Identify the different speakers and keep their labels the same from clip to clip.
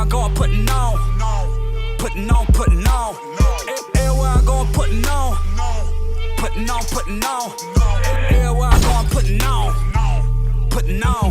Speaker 1: I go, I'm putting on. Putting on, putting on. Everywhere I go, I'm putting on. Putting on, putting on. Everywhere I go, I'm putting on. Putting on.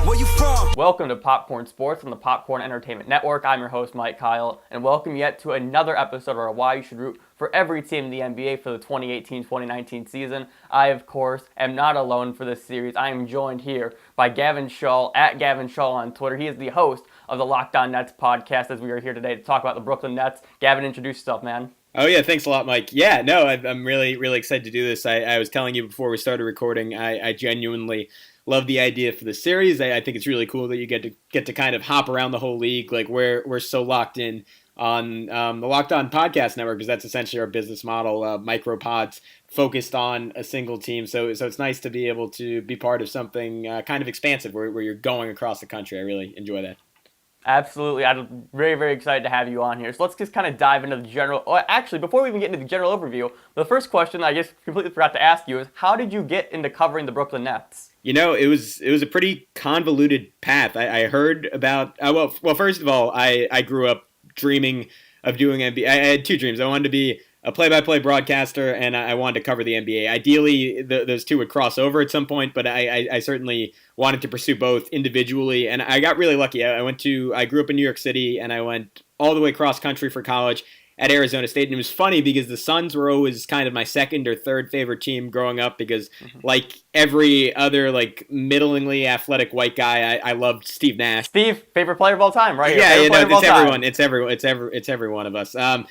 Speaker 1: Where you from?
Speaker 2: Welcome to Popcorn Sports on the Popcorn Entertainment Network. I'm your host, Mike Kyle, and welcome yet to another episode of our Why You Should Root for every team in the NBA for the 2018-2019 season. I, of course, am not alone for this series. I am joined here by Gavin Shall, at Gavin Shall on Twitter. He is the host of the Locked On Nets podcast, as we are here today to talk about the Brooklyn Nets. Gavin, introduce yourself, man.
Speaker 3: Oh, yeah, thanks a lot, Mike. Yeah, no, I'm really excited to do this. I was telling you before we started recording, I genuinely love the idea for the series. I think it's really cool that you get to kind of hop around the whole league. Like we're so locked in on the Locked On Podcast Network, because that's essentially our business model, micro pods focused on a single team. So it's nice to be able to be part of something kind of expansive where you're going across the country. I really enjoy that.
Speaker 2: Absolutely. I'm very, very excited to have you on here. So let's just kind of dive into the general... Actually, before we even get into the general overview, the first question I just completely forgot to ask you is, how did you get into covering the Brooklyn Nets?
Speaker 3: You know, it was a pretty convoluted path. I heard about... well, first of all, I grew up dreaming of doing NBA. I had two dreams. I wanted to be a play-by-play broadcaster, and I wanted to cover the NBA. Ideally, those two would cross over at some point, but I certainly wanted to pursue both individually, and I got really lucky. I grew up in New York City, and I went all the way cross country for college at Arizona State, and it was funny because the Suns were always kind of my second or third favorite team growing up, because like every other like middlingly athletic white guy, I loved Steve Nash.
Speaker 2: Steve, favorite player of all time, right?
Speaker 3: Yeah, it's everyone. It's every one of us. So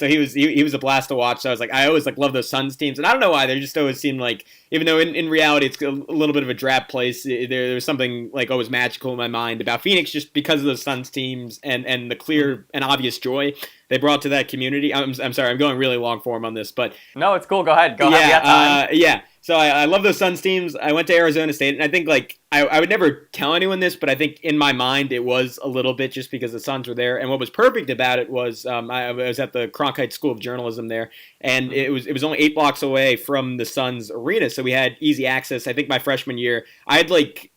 Speaker 3: he was a blast to watch. So I always love those Suns teams, and I don't know why, they just always seem like, even though in reality it's a little bit of a drab place, there was something always magical in my mind about Phoenix, just because of those Suns teams and the clear and obvious joy they brought to that community. I'm sorry, I'm going really long form on this, but
Speaker 2: no, it's cool. Go ahead. Go ahead.
Speaker 3: Yeah. So I love those Suns teams. I went to Arizona State, and I think I would never tell anyone this, but I think in my mind it was a little bit just because the Suns were there. And what was perfect about it was I was at the Cronkite School of Journalism there, and it was only 8 blocks away from the Suns arena, so we had easy access. I think my freshman year, I had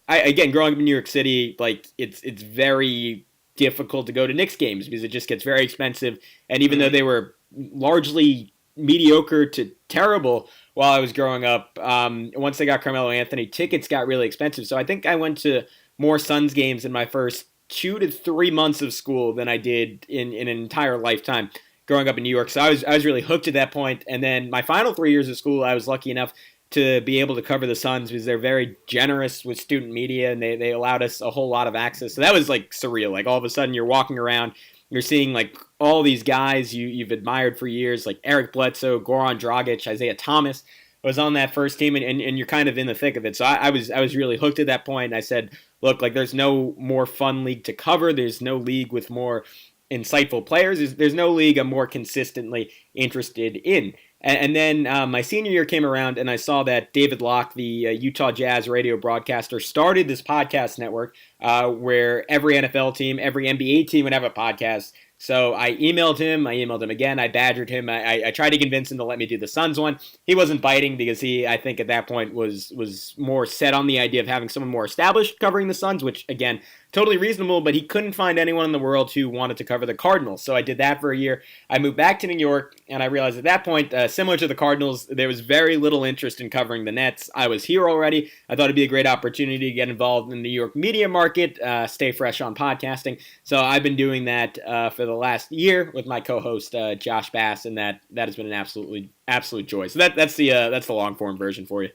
Speaker 3: again, growing up in New York City, it's very difficult to go to Knicks games because it just gets very expensive. And even though they were largely mediocre to terrible while I was growing up, once they got Carmelo Anthony, tickets got really expensive. So I think I went to more Suns games in my first 2 to 3 months of school than I did in an entire lifetime growing up in New York. So I was really hooked at that point. And then my final 3 years of school, I was lucky enough to be able to cover the Suns because they're very generous with student media, and they allowed us a whole lot of access. So that was surreal. All of a sudden you're walking around, you're seeing all these guys you've admired for years, like Eric Bledsoe, Goran Dragic, Isaiah Thomas was on that first team, and you're kind of in the thick of it. So I was really hooked at that point, and I said, look, there's no more fun league to cover. There's no league with more insightful players. There's no league I'm more consistently interested in. And then my senior year came around, and I saw that David Locke, the Utah Jazz radio broadcaster, started this podcast network where every NFL team, every NBA team would have a podcast. So I emailed him again, I badgered him, I tried to convince him to let me do the Suns one. He wasn't biting because he, I think at that point, was more set on the idea of having someone more established covering the Suns, which, again, totally reasonable, but he couldn't find anyone in the world who wanted to cover the Cardinals. So I did that for a year. I moved back to New York, and I realized at that point, similar to the Cardinals, there was very little interest in covering the Nets. I was here already. I thought it'd be a great opportunity to get involved in the New York media market, stay fresh on podcasting. So I've been doing that for the last year with my co-host Josh Bass, and that has been an absolute joy. So that's the long form version for you.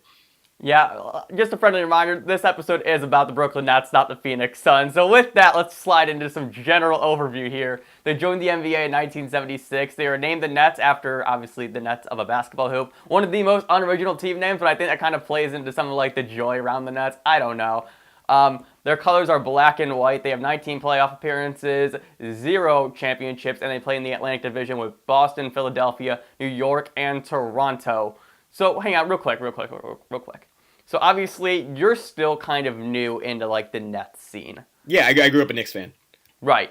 Speaker 2: Yeah, just a friendly reminder, this episode is about the Brooklyn Nets, not the Phoenix Suns. So with that, let's slide into some general overview here. They joined the NBA in 1976. They were named the Nets after, obviously, the Nets of a basketball hoop. One of the most unoriginal team names, but I think that kind of plays into some of the joy around the Nets. I don't know. Their colors are black and white. They have 19 playoff appearances, 0 championships, and they play in the Atlantic Division with Boston, Philadelphia, New York, and Toronto. So hang on real quick. So obviously you're still kind of new into the Nets scene.
Speaker 3: Yeah, I grew up a Knicks fan.
Speaker 2: Right.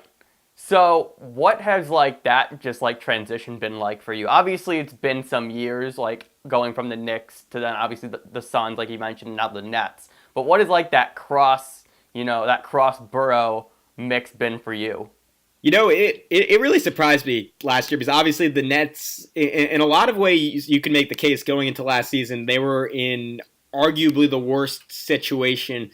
Speaker 2: So what has that just transition been like for you? Obviously it's been some years going from the Knicks to then obviously the Suns, like you mentioned, now the Nets. But what is that cross borough mix been for you?
Speaker 3: It really surprised me last year because obviously the Nets, in a lot of ways, you can make the case going into last season, they were in arguably the worst situation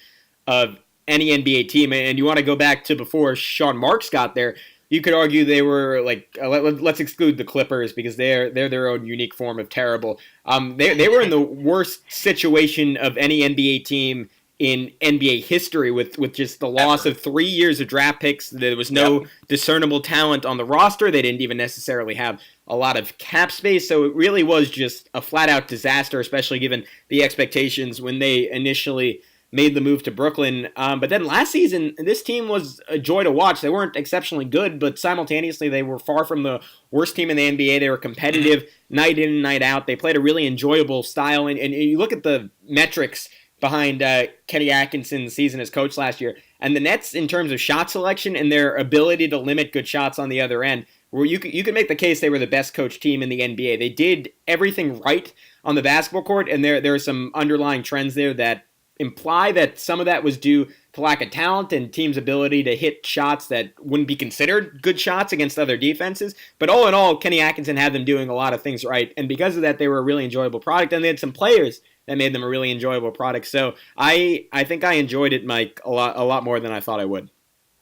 Speaker 3: of any NBA team. And you want to go back to before Sean Marks got there, you could argue they were like, let's exclude the Clippers because they're their own unique form of terrible. They were in the worst situation of any NBA team in NBA history with just the loss of 3 years of draft picks. There was no discernible talent on the roster. They didn't even necessarily have a lot of cap space. So it really was just a flat out disaster, especially given the expectations when they initially made the move to Brooklyn. But then last season, this team was a joy to watch. They weren't exceptionally good, but simultaneously they were far from the worst team in the NBA. They were competitive night in and night out. They played a really enjoyable style. And you look at the metrics behind Kenny Atkinson's season as coach last year. And the Nets, in terms of shot selection and their ability to limit good shots on the other end, where you could make the case they were the best coached team in the NBA. They did everything right on the basketball court, and there are some underlying trends there that imply that some of that was due to lack of talent and teams' ability to hit shots that wouldn't be considered good shots against other defenses. But all in all, Kenny Atkinson had them doing a lot of things right, and because of that, they were a really enjoyable product, and they had some players that made them a really enjoyable product. So I think I enjoyed it, Mike, a lot more than I thought I would.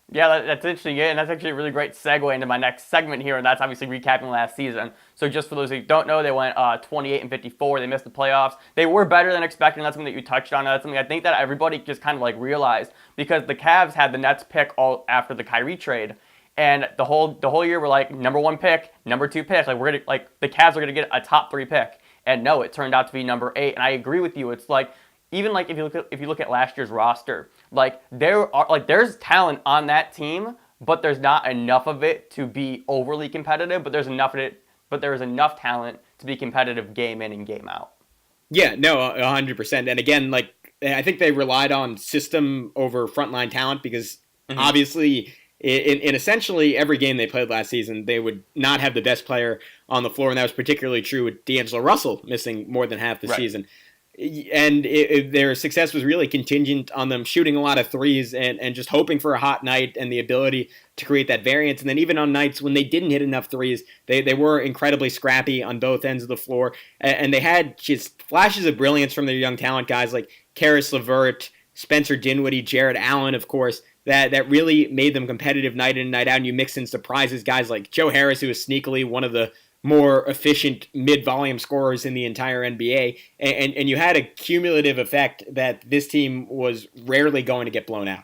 Speaker 2: Yeah, that's interesting, and that's actually a really great segue into my next segment here, and that's obviously recapping last season. So just for those who don't know, they went 28-54. They missed the playoffs. They were better than expected, and that's something that you touched on. That's something I think that everybody just kind of like realized because the Cavs had the Nets pick all after the Kyrie trade, and the whole year we're like number 1 pick, number 2 pick, like we're gonna like the Cavs are gonna get a top 3 pick, and no, it turned out to be number 8. And I agree with you. It's like even like if you look at last year's roster, like there's talent on that team, but there's not enough of it to be overly competitive. But there's enough talent to be competitive game in and game out.
Speaker 3: Yeah, no, 100%. And again, like I think they relied on system over frontline talent because obviously in essentially every game they played last season, they would not have the best player on the floor, and that was particularly true with D'Angelo Russell missing more than half the season. And their success was really contingent on them shooting a lot of threes and just hoping for a hot night and the ability to create that variance. And then even on nights when they didn't hit enough threes, they were incredibly scrappy on both ends of the floor. And they had just flashes of brilliance from their young talent guys like Karis LeVert, Spencer Dinwiddie, Jared Allen, of course, that really made them competitive night in and night out. And you mix in surprises, guys like Joe Harris, who is sneakily one of the more efficient mid-volume scorers in the entire NBA, and you had a cumulative effect that this team was rarely going to get blown out.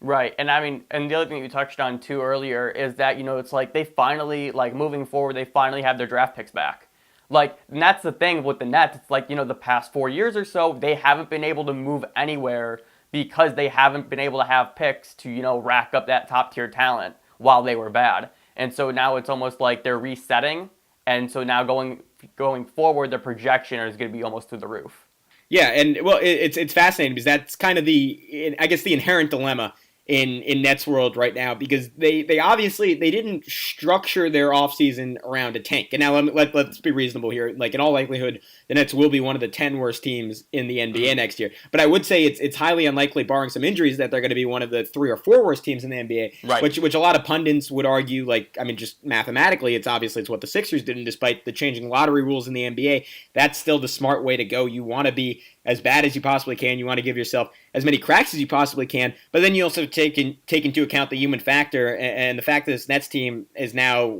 Speaker 2: Right, and I mean, and the other thing you touched on too earlier is that, it's like they finally, like moving forward, they finally have their draft picks back. Like, and that's the thing with the Nets, it's like, the past 4 years or so, they haven't been able to move anywhere because they haven't been able to have picks to, rack up that top-tier talent while they were bad. And so now it's almost like they're resetting, and so now going forward, their projection is going to be almost through the roof.
Speaker 3: Yeah, and well, it's fascinating because that's kind of the inherent dilemma in Nets world right now, because they obviously they didn't structure their offseason around a tank. And now let's be reasonable here. Like, in all likelihood, the Nets will be one of the 10 worst teams in the NBA next year. But I would say it's highly unlikely, barring some injuries, that they're going to be one of the 3 or 4 worst teams in the NBA.
Speaker 2: Right.
Speaker 3: Which a lot of pundits would argue, just mathematically, it's what the Sixers did, and despite the changing lottery rules in the NBA, that's still the smart way to go. You want to be as bad as you possibly can. You want to give yourself as many cracks as you possibly can, but then you also take into account the human factor and the fact that this Nets team is now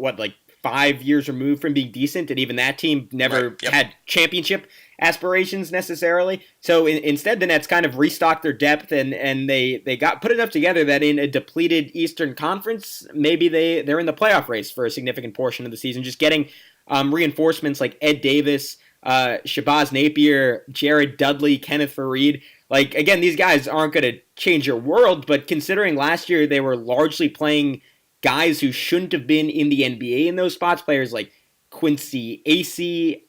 Speaker 3: 5 years removed from being decent, and even that team never had championship aspirations necessarily. So instead, the Nets kind of restocked their depth, and they got put enough together that in a depleted Eastern Conference, maybe they're in the playoff race for a significant portion of the season. Just getting reinforcements like Ed Davis, Shabazz Napier, Jared Dudley, Kenneth Faried. Again, these guys aren't going to change your world, but considering last year they were largely playing guys who shouldn't have been in the NBA in those spots, players like Quincy Acey,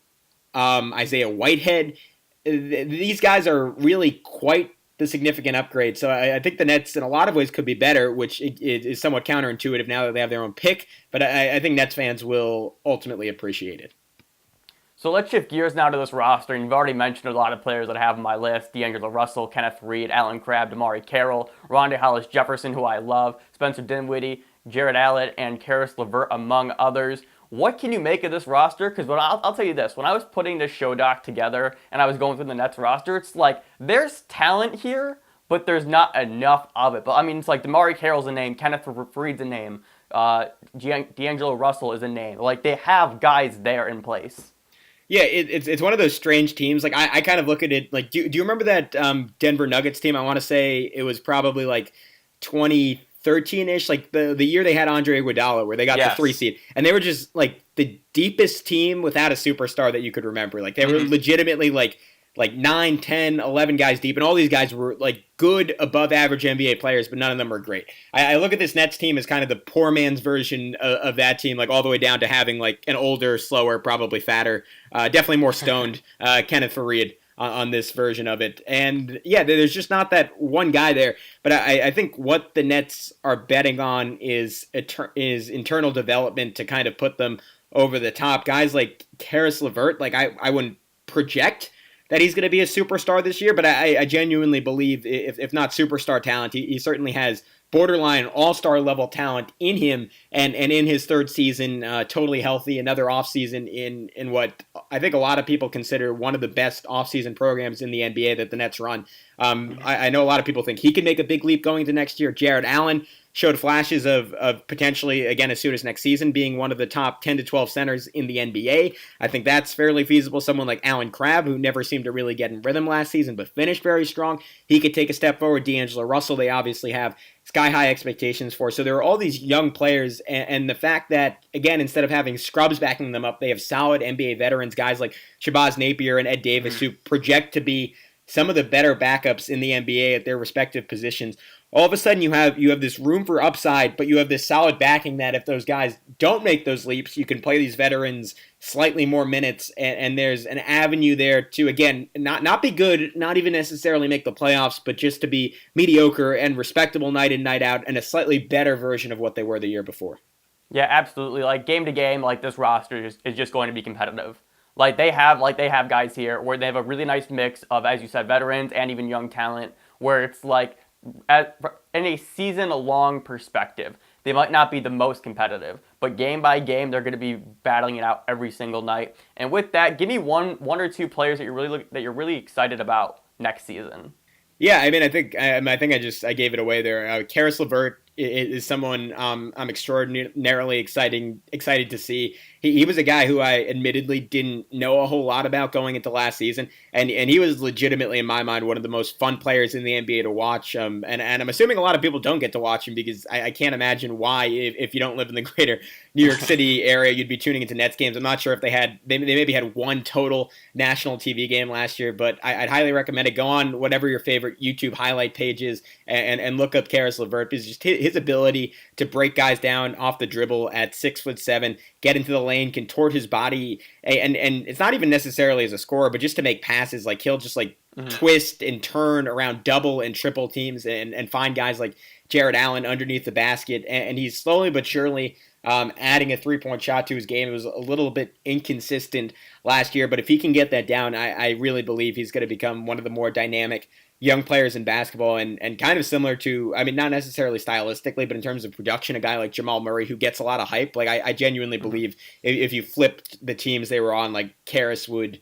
Speaker 3: Isaiah Whitehead, these guys are really quite the significant upgrade. So I think the Nets in a lot of ways could be better, which is somewhat counterintuitive now that they have their own pick, but I think Nets fans will ultimately appreciate it.
Speaker 2: So let's shift gears now to this roster. And you've already mentioned a lot of players that I have on my list: D'Angelo Russell, Kenneth Reed, Alan Crabb, Damari Carroll, Rondé Hollis Jefferson, who I love, Spencer Dinwiddie, Jared Allen, and Karis LeVert, among others. What can you make of this roster? Because I'll tell you this. When I was putting this show doc together and I was going through the Nets roster, it's like there's talent here, but there's not enough of it. But I mean, it's like Damari Carroll's a name, Kenneth Reed's a name, D'Angelo Russell is a name. Like, they have guys there in place.
Speaker 3: Yeah, it's one of those strange teams. Like, I kind of look at it like, do you remember that Denver Nuggets team? I want to say it was probably like 2013-ish, like the year they had Andre Iguodala, where they got the 3 seed, and they were just like the deepest team without a superstar that you could remember. Like, they were legitimately like 9, 10, 11 guys deep, and all these guys were like good above average NBA players, but none of them were great. I look at this Nets team as kind of the poor man's version of that team, like all the way down to having like an older, slower, probably fatter, definitely more stoned Kenneth Reed on this version of it. And yeah, there's just not that one guy there. But I think what the Nets are betting on is internal development to kind of put them over the top. Guys like Karis LeVert, like I wouldn't project that he's going to be a superstar this year, but I genuinely believe, if not superstar talent, he certainly has borderline all-star level talent in him, and in his third season, totally healthy, another offseason in what I think a lot of people consider one of the best offseason programs in the NBA that the Nets run. I know a lot of people think he can make a big leap going into next year. Jared Allen showed flashes of potentially, again, as soon as next season, being one of the top 10 to 12 centers in the NBA. I think that's fairly feasible. Someone like Alan Crabb, who never seemed to really get in rhythm last season, but finished very strong, he could take a step forward. D'Angelo Russell, they obviously have sky-high expectations for. So there are all these young players, and the fact that, again, instead of having scrubs backing them up, they have solid NBA veterans, guys like Shabazz Napier and Ed Davis, who project to be some of the better backups in the NBA at their respective positions. All of a sudden you have this room for upside, but you have this solid backing that if those guys don't make those leaps, you can play these veterans slightly more minutes, and there's an avenue there to, again, not be good, not even necessarily make the playoffs, but just to be mediocre and respectable night in, night out, and a slightly better version of what they were the year before.
Speaker 2: Yeah, absolutely. Like, game to game, like, this roster is just going to be competitive. Like they have guys here where they have a really nice mix of, as you said, veterans and even young talent, where it's like, in a season-long perspective, they might not be the most competitive, but game by game, they're going to be battling it out every single night. And with that, give me one or two players that you're really excited about next season.
Speaker 3: Yeah, I mean, I think I gave it away there. Karis LeVert is someone I'm extraordinarily excited to see. He was a guy who I admittedly didn't know a whole lot about going into last season, and he was legitimately, in my mind, one of the most fun players in the NBA to watch. And I'm assuming a lot of people don't get to watch him, because I can't imagine why, if you don't live in the greater New York City area, you'd be tuning into Nets games. I'm not sure if they maybe had one total national TV game last year, but I'd highly recommend it. Go on whatever your favorite YouTube highlight page is and look up Karis LeVert, because just his ability to break guys down off the dribble at 6'7", get into the lane, contort his body, and it's not even necessarily as a scorer, but just to make passes. Like, he'll just twist and turn around double and triple teams and find guys like Jared Allen underneath the basket, and he's slowly but surely adding a three-point shot to his game. It was a little bit inconsistent last year, but if he can get that down, I really believe he's going to become one of the more dynamic young players in basketball, and kind of similar to, I mean, not necessarily stylistically, but in terms of production, a guy like Jamal Murray, who gets a lot of hype. Like, I genuinely believe if you flipped the teams they were on, like, Karis would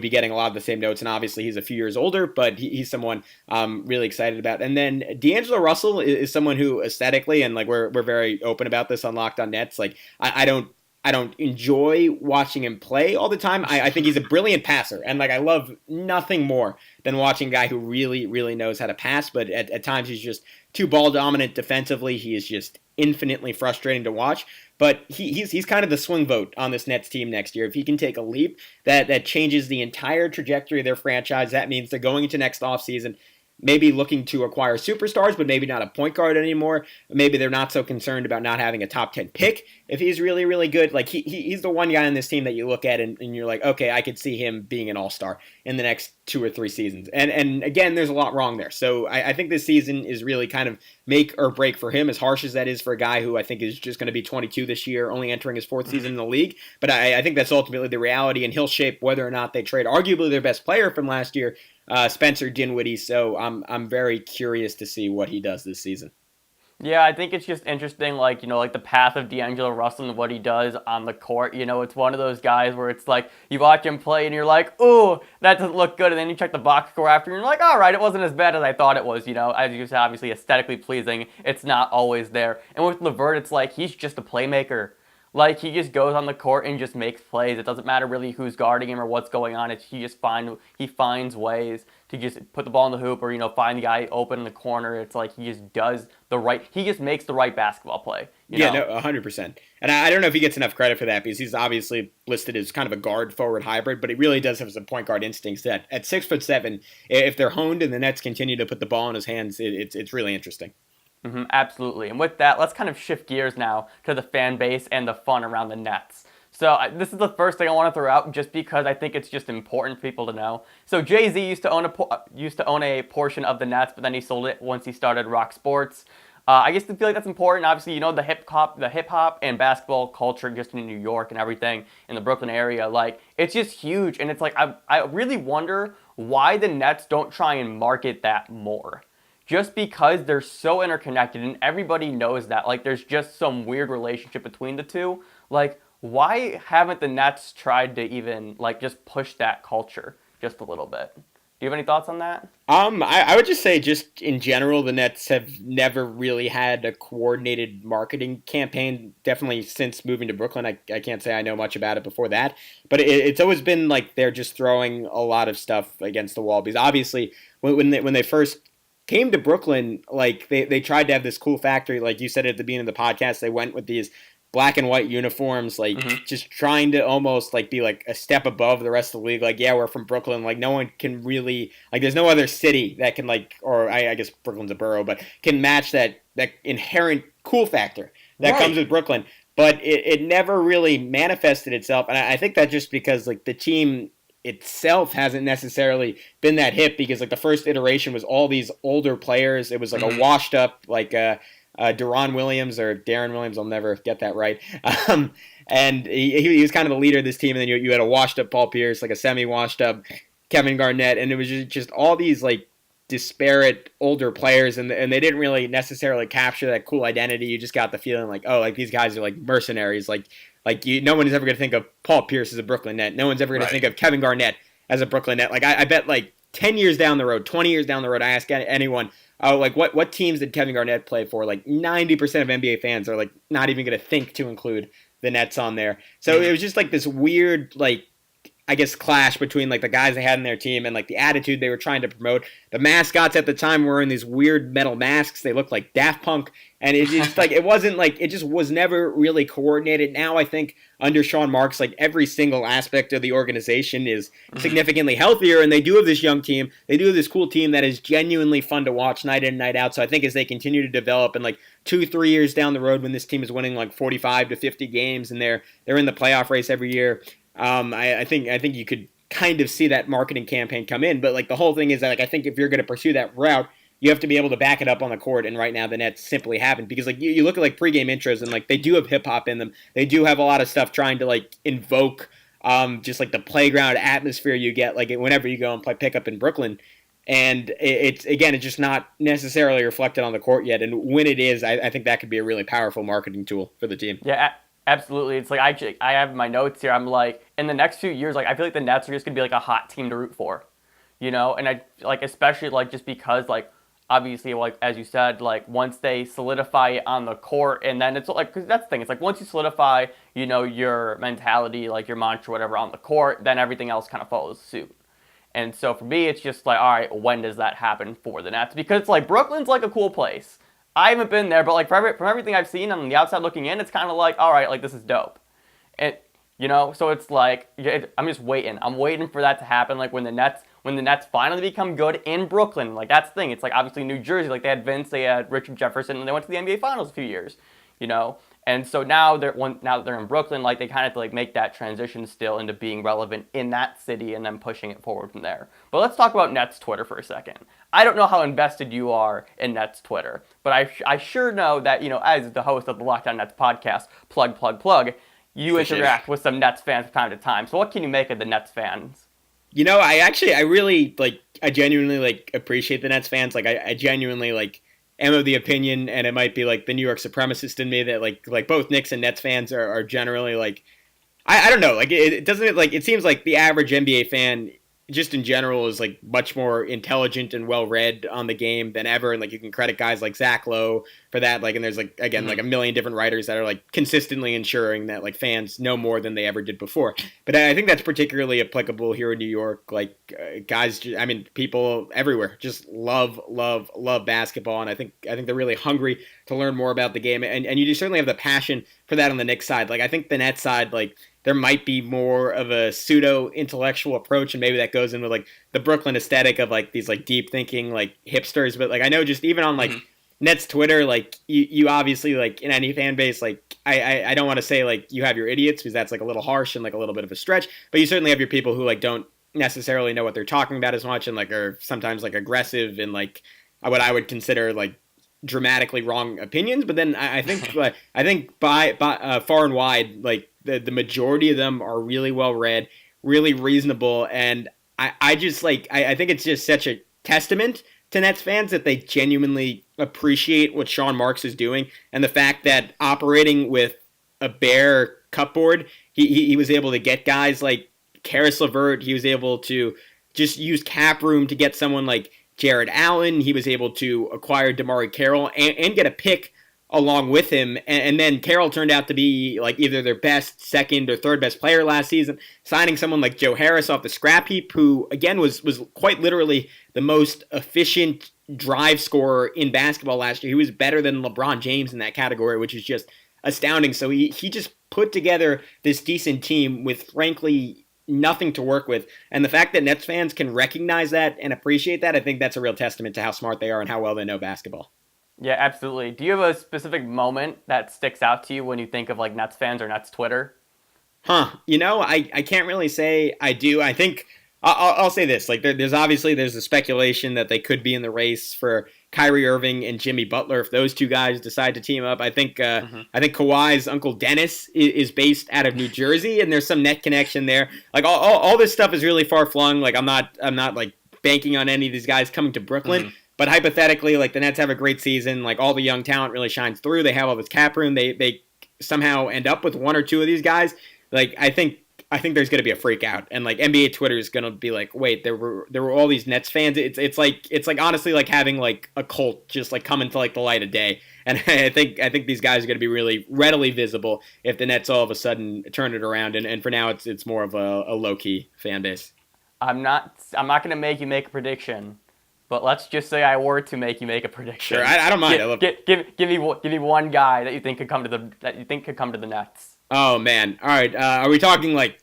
Speaker 3: be getting a lot of the same notes, and obviously he's a few years older, but he's someone I'm really excited about. And then D'Angelo Russell is someone who aesthetically, and like we're very open about this on Locked On Nets, like I don't enjoy watching him play all the time. I think he's a brilliant passer, and like I love nothing more than watching a guy who really, really knows how to pass, but at times he's just too ball dominant defensively. He is just infinitely frustrating to watch. But he's kind of the swing vote on this Nets team next year. If he can take a leap that changes the entire trajectory of their franchise, that means they're going into next offseason maybe looking to acquire superstars, but maybe not a point guard anymore. Maybe they're not so concerned about not having a top 10 pick if he's really, really good. Like he's the one guy on this team that you look at and you're like, okay, I could see him being an all-star in the next 2 or 3 seasons. And again, there's a lot wrong there. So I think this season is really kind of make or break for him, as harsh as that is for a guy who I think is just going to be 22 this year, only entering his 4th season in the league. But I think that's ultimately the reality, and he'll shape whether or not they trade arguably their best player from last year, Spencer Dinwiddie. So I'm very curious to see what he does this season.
Speaker 2: Yeah, I think it's just interesting, like, like the path of D'Angelo Russell and what he does on the court. It's one of those guys where it's like, you watch him play and you're like, ooh, that doesn't look good. And then you check the box score after and you're like, all right, it wasn't as bad as I thought it was. As you said, obviously aesthetically pleasing. It's not always there. And with LeVert, it's like, he's just a playmaker. Like, he just goes on the court and just makes plays. It doesn't matter really who's guarding him or what's going on. He finds ways to just put the ball in the hoop or, find the guy open in the corner. It's like he just makes the right basketball play.
Speaker 3: Yeah, no, 100%. And I don't know if he gets enough credit for that, because he's obviously listed as kind of a guard-forward hybrid, but he really does have some point guard instincts that at 6'7", if they're honed and the Nets continue to put the ball in his hands, it's really interesting.
Speaker 2: Mm-hmm, absolutely. And with that, let's kind of shift gears now to the fan base and the fun around the Nets. So this is the first thing I want to throw out, just because I think it's just important for people to know. So Jay-Z used to own a portion of the Nets, but then he sold it once he started Rock Sports. I guess I feel like that's important. Obviously, the hip hop and basketball culture just in New York and everything in the Brooklyn area, like, it's just huge. And it's like I really wonder why the Nets don't try and market that more. Just because they're so interconnected and everybody knows that. Like, there's just some weird relationship between the two. Like, why haven't the Nets tried to even, like, just push that culture just a little bit? Do you have any thoughts on that?
Speaker 3: I would just say, just in general, the Nets have never really had a coordinated marketing campaign. Definitely since moving to Brooklyn. I can't say I know much about it before that. But it's always been like they're just throwing a lot of stuff against the wall. Because obviously, when they first came to Brooklyn, like they tried to have this cool factory, like you said at the beginning of the podcast. They went with these black and white uniforms, like just trying to almost like be like a step above the rest of the league. Like, yeah, we're from Brooklyn. Like, no one can really, like, there's no other city that can, like, or I guess Brooklyn's a borough, but can match that inherent cool factor that comes with Brooklyn. But it never really manifested itself, and I think that just because, like, the team itself hasn't necessarily been that hip, because like the first iteration was all these older players. It was like a washed up, like Deron Williams or Darren Williams, I'll never get that right. And he was kind of the leader of this team, and then you had a washed up Paul Pierce, like a semi washed up Kevin Garnett, and it was just all these like disparate older players, and they didn't really necessarily capture that cool identity. You just got the feeling like, oh, like these guys are like mercenaries, no one is ever going to think of Paul Pierce as a Brooklyn Net. No one's ever going to think of Kevin Garnett as a Brooklyn Net. Like, I bet like 10 years down the road, 20 years down the road, I ask anyone, like what teams did Kevin Garnett play for? Like 90% of NBA fans are like not even going to think to include the Nets on there. So it was just like this weird, like, I guess, clash between like the guys they had in their team and like the attitude they were trying to promote. The mascots at the time were in these weird metal masks. They looked like Daft Punk, and it just like it wasn't like, it just was never really coordinated. Now I think under Sean Marks, like every single aspect of the organization is significantly healthier, and they do have this young team. They do have this cool team that is genuinely fun to watch night in and night out. So I think as they continue to develop, and like 2-3 years down the road when this team is winning like 45 to 50 games and they're in the playoff race every year, I think you could kind of see that marketing campaign come in. But like the whole thing is that, like, I think if you're going to pursue that route, you have to be able to back it up on the court, and right now the Nets simply haven't, because like you look at like pregame intros and like they do have hip hop in them. They do have a lot of stuff trying to like invoke just like the playground atmosphere you get like whenever you go and play pickup in Brooklyn. And it's just not necessarily reflected on the court yet. And when it is, I think that could be a really powerful marketing tool for the team.
Speaker 2: Yeah. Absolutely. It's like I have my notes here. I'm like, in the next few years, like I feel like the Nets are just gonna be like a hot team to root for, and I like, especially like just because like obviously, like as you said, like once they solidify it on the court, and then it's like, because that's the thing, it's like once you solidify your mentality, like your mantra, whatever, on the court, then everything else kind of follows suit. And so for me, it's just like, all right, when does that happen for the Nets? Because it's like Brooklyn's like a cool place. I haven't been there, but like from everything I've seen on the outside looking in, it's kind of like, all right, like this is dope. And so it's like, I'm just waiting. I'm waiting for that to happen. Like when the Nets when the Nets finally become good in Brooklyn. Like, that's the thing. It's like, obviously, New Jersey, like, they had Vince, they had Richard Jefferson, and they went to the NBA Finals a few years, you know? And so now that they're in Brooklyn, like, they kind of have to, like, make that transition still into being relevant in that city and then pushing it forward from there. But let's talk about Nets Twitter for a second. I don't know how invested you are in Nets Twitter, but I sure know that, you know, as the host of the Lockdown Nets podcast, plug, you interact with some Nets fans from time to time. So what can you make of the Nets fans?
Speaker 3: You know, I really, like, I genuinely, like, appreciate the Nets fans. Like, I genuinely, like, am of the opinion, and it might be, like, the New York supremacist in me that, like both Knicks and Nets fans are generally, like, I don't know. Like, it doesn't, like, it seems like the average NBA fan, just in general, is, like, much more intelligent and well-read on the game than ever. And, like, you can credit guys like Zach Lowe for that. Like, and there's, like, again, like, a million different writers that are, like, consistently ensuring that, like, fans know more than they ever did before. But I think that's particularly applicable here in New York. Like, guys, I mean, people everywhere just love basketball. And I think they're really hungry to learn more about the game. And you certainly have the passion for that on the Knicks side. Like, I think the Nets side, like, there might be more of a pseudo-intellectual approach, and maybe that goes in with, like, the Brooklyn aesthetic of, like, these, like, deep-thinking, like, hipsters. But, like, I know just even on, like, Nets Twitter, like, you obviously, like, in any fan base, like, I don't want to say, like, you have your idiots, because that's, like, a little harsh and, like, a little bit of a stretch, but you certainly have your people who, like, don't necessarily know what they're talking about as much, and, like, are sometimes, like, aggressive and, like, what I would consider, like, dramatically wrong opinions. But then I think like, by far and wide, like, the majority of them are really well read, really reasonable, and I just, like, I think it's just such a testament to Nets fans that they genuinely appreciate what Sean Marks is doing, and the fact that operating with a bare cupboard, he was able to get guys like Karis LeVert. He was able to just use cap room to get someone like Jared Allen. He was able to acquire DeMarre Carroll and get a pick along with him. And then Carroll turned out to be, like, either their best, second, or third best player last season, signing someone like Joe Harris off the scrap heap, who, again, was quite literally the most efficient drive scorer in basketball last year. He was better than LeBron James in that category, which is just astounding. So he just put together this decent team with, frankly, nothing to work with. And the fact that Nets fans can recognize that and appreciate that, I think that's a real testament to how smart they are and how well they know basketball.
Speaker 2: Yeah, absolutely. Do you have a specific moment that sticks out to you when you think of, like, Nets fans or Nets Twitter?
Speaker 3: You know, I can't really say I do. I think I'll say this. Like, there's the speculation that they could be in the race for Kyrie Irving and Jimmy Butler if those two guys decide to team up. I think Kawhi's uncle Dennis is based out of New Jersey, and there's some net connection there. Like, all this stuff is really far flung. Like, I'm not like banking on any of these guys coming to Brooklyn. But hypothetically, like, the Nets have a great season. Like, all the young talent really shines through. They have all this cap room. They somehow end up with one or two of these guys. Like, I think there's going to be a freak out, and, like, NBA Twitter is going to be like, wait, there were all these Nets fans. It's like honestly like having, like, a cult just, like, come into, like, the light of day. And I think these guys are going to be really readily visible if the Nets all of a sudden turn it around. And for now, it's more of a low key fan base.
Speaker 2: I'm not going to make you make a prediction. But let's just say I were to make you make a prediction.
Speaker 3: Sure, I don't mind.
Speaker 2: Give me one guy that you think could come to the Nets.
Speaker 3: Oh man! All right, are we talking like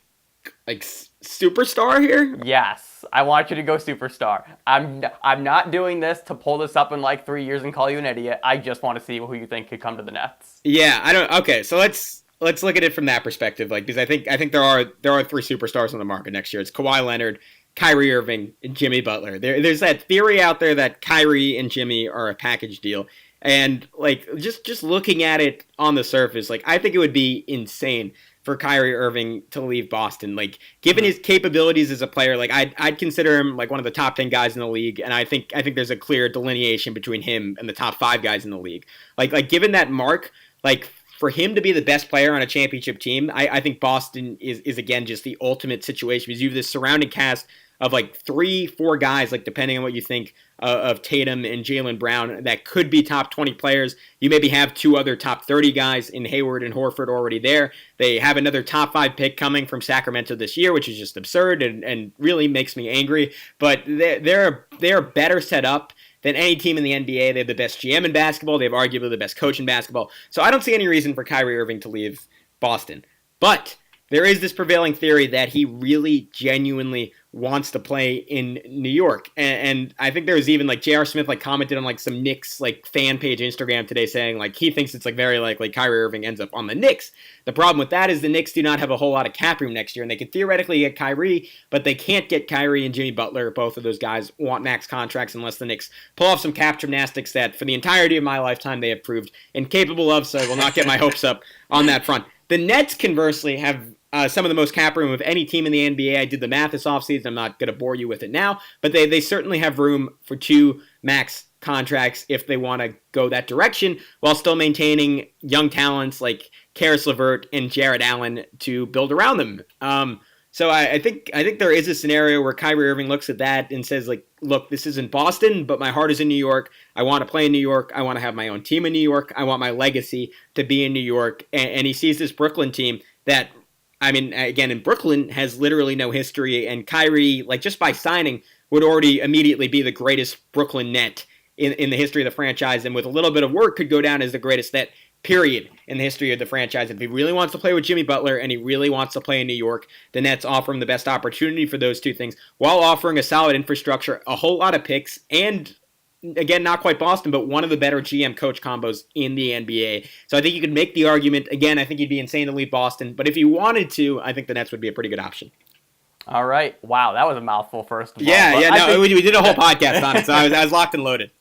Speaker 3: superstar here?
Speaker 2: Yes, I want you to go superstar. I'm not doing this to pull this up in, like, 3 years and call you an idiot. I just want to see who you think could come to the Nets.
Speaker 3: Yeah, I don't. Okay, so let's look at it from that perspective. Like, because I think there are three superstars on the market next year. It's Kawhi Leonard, Kyrie Irving, and Jimmy Butler. There's that theory out there that Kyrie and Jimmy are a package deal. And, like, just looking at it on the surface, like, I think it would be insane for Kyrie Irving to leave Boston. Like, given his capabilities as a player, like, I'd consider him, like, one of the top 10 guys in the league. And I think there's a clear delineation between him and the top 5 guys in the league. Like given that mark, like, for him to be the best player on a championship team, I think Boston is again just the ultimate situation, because you have this surrounding cast of, like, 3-4 guys, like, depending on what you think of Tatum and Jaylen Brown, that could be top 20 players. You maybe have 2 other top 30 guys in Hayward and Horford already there. They have another top 5 pick coming from Sacramento this year, which is just absurd and really makes me angry. But they're better set up than any team in the NBA. They have the best GM in basketball. They have arguably the best coach in basketball. So I don't see any reason for Kyrie Irving to leave Boston. But there is this prevailing theory that he really genuinely wants to play in New York. And I think there was even like J.R. Smith like commented on like some Knicks like fan page Instagram today saying like he thinks it's like very likely Kyrie Irving ends up on the Knicks. The problem with that is the Knicks do not have a whole lot of cap room next year, and they could theoretically get Kyrie, but they can't get Kyrie and Jimmy Butler. Both of those guys want max contracts unless the Knicks pull off some cap gymnastics that for the entirety of my lifetime they have proved incapable of, so I will not get my hopes up on that front. The Nets, conversely, have some of the most cap room of any team in the NBA. I did the math this offseason. I'm not going to bore you with it now, but they certainly have room for 2 max contracts if they want to go that direction while still maintaining young talents like Karis LeVert and Jared Allen to build around them. So I think there is a scenario where Kyrie Irving looks at that and says, like, look, this isn't Boston, but my heart is in New York. I want to play in New York. I want to have my own team in New York. I want my legacy to be in New York. And he sees this Brooklyn team that, I mean, again, in Brooklyn has literally no history, and Kyrie, like, just by signing, would already immediately be the greatest Brooklyn net in the history of the franchise, and with a little bit of work could go down as the greatest net, period, in the history of the franchise. If he really wants to play with Jimmy Butler and he really wants to play in New York, the Nets offer him the best opportunity for those 2 things while offering a solid infrastructure, a whole lot of picks, and again, not quite Boston, but one of the better GM-coach combos in the NBA. So I think you could make the argument. Again, I think you'd be insane to leave Boston, but if you wanted to, I think the Nets would be a pretty good option.
Speaker 2: All right. Wow, that was a mouthful, first of all.
Speaker 3: Yeah, we did a whole podcast on it, so I was locked and loaded.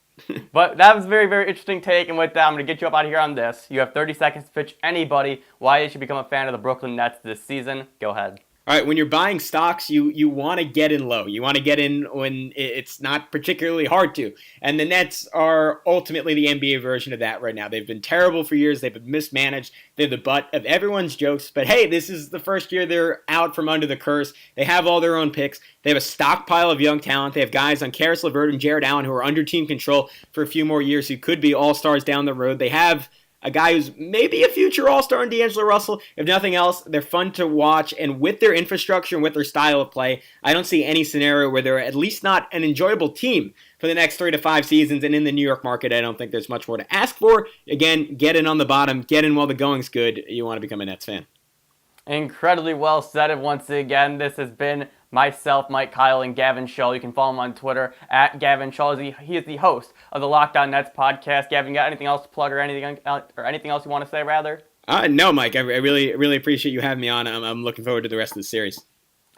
Speaker 2: But that was a very, very interesting take, and with that, I'm going to get you up out of here on this. You have 30 seconds to pitch anybody why you should become a fan of the Brooklyn Nets this season. Go ahead.
Speaker 3: All right, when you're buying stocks, you want to get in low. You want to get in when it's not particularly hard to. And the Nets are ultimately the NBA version of that right now. They've been terrible for years. They've been mismanaged. They're the butt of everyone's jokes. But hey, this is the first year they're out from under the curse. They have all their own picks. They have a stockpile of young talent. They have guys on Karis LeVert and Jared Allen who are under team control for a few more years who could be all-stars down the road. They have a guy who's maybe a future all-star in D'Angelo Russell. If nothing else, they're fun to watch, and with their infrastructure and with their style of play, I don't see any scenario where they're at least not an enjoyable team for the next 3 to 5 seasons, and in the New York market, I don't think there's much more to ask for. Again, get in on the bottom, get in while the going's good. You want to become a Nets fan.
Speaker 2: Incredibly well said. And once again, this has been myself, Mike Kyle, and Gavin Shall. You can follow him on Twitter at Gavin Shall. He is the host of the Locked On Nets podcast. Gavin, you got anything else to plug or anything else you want to say, rather?
Speaker 3: No, Mike. I really appreciate you having me on. I'm looking forward to the rest of the series.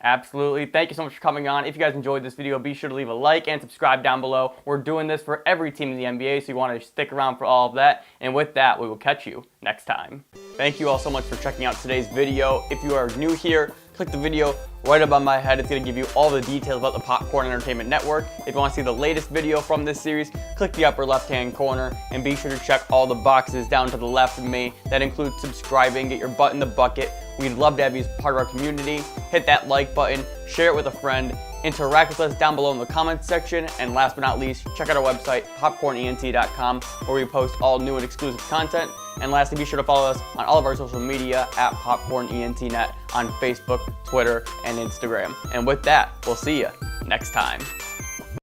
Speaker 2: Absolutely. Thank you so much for coming on. If you guys enjoyed this video, be sure to leave a like and subscribe down below. We're doing this for every team in the NBA, so you want to stick around for all of that. And with that, we will catch you next time. Thank you all so much for checking out today's video. If you are new here, click the video right above my head. It's going to give you all the details about the Popcorn Entertainment Network. If you want to see the latest video from this series, click the upper left-hand corner, and be sure to check all the boxes down to the left of me. That includes subscribing, get your butt in the bucket. We'd love to have you as part of our community. Hit that like button, share it with a friend, interact with us down below in the comments section, and last but not least, check out our website, popcornent.com, where we post all new and exclusive content. And lastly, be sure to follow us on all of our social media at popcornentnet on Facebook, Twitter, and Instagram. And with that, we'll see you next time.